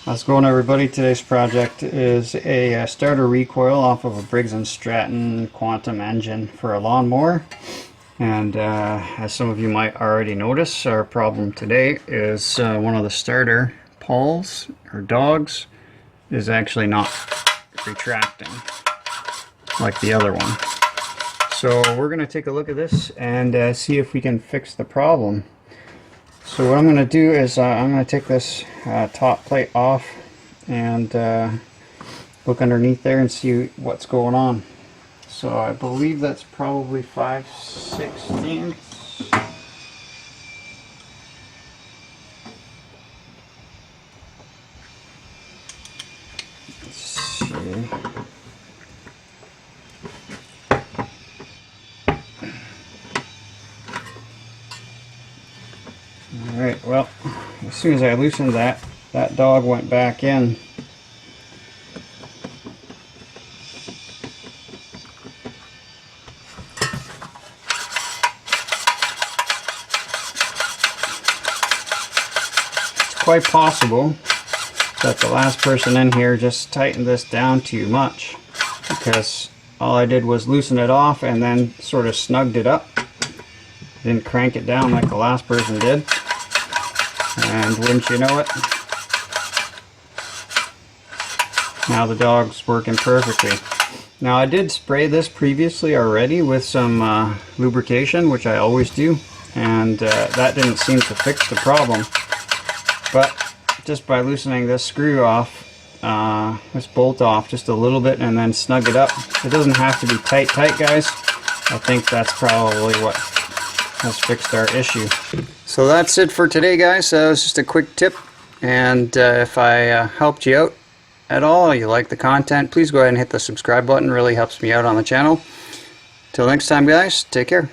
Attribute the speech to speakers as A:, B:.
A: How's it going, everybody? Today's project is a starter recoil off of a Briggs & Stratton Quantum engine for a lawnmower. And as some of you might already notice, our problem today is one of the starter pawls, or dogs, is actually not retracting like the other one. So we're going to take a look at this and see if we can fix the problem. So what I'm going to do is I'm going to take this top plate off and look underneath there and see what's going on. So I believe that's probably 5/16. Let's see. Alright, well, as soon as I loosened that dog went back in. It's quite possible that the last person in here just tightened this down too much, because all I did was loosen it off and then sort of snugged it up. Didn't crank it down like the last person did. And wouldn't you know it, now the dog's working perfectly. Now I did spray this previously already with some lubrication, which I always do, and that didn't seem to fix the problem. But just by loosening this screw off, this bolt off just a little bit and then snug it up. It doesn't have to be tight, guys. I think that's probably what has fixed our issue. So that's it for today, guys. That was just a quick tip, and if I helped you out at all, you like the content, please go ahead and hit the subscribe button. It really helps me out on the channel. Till next time, guys, take care.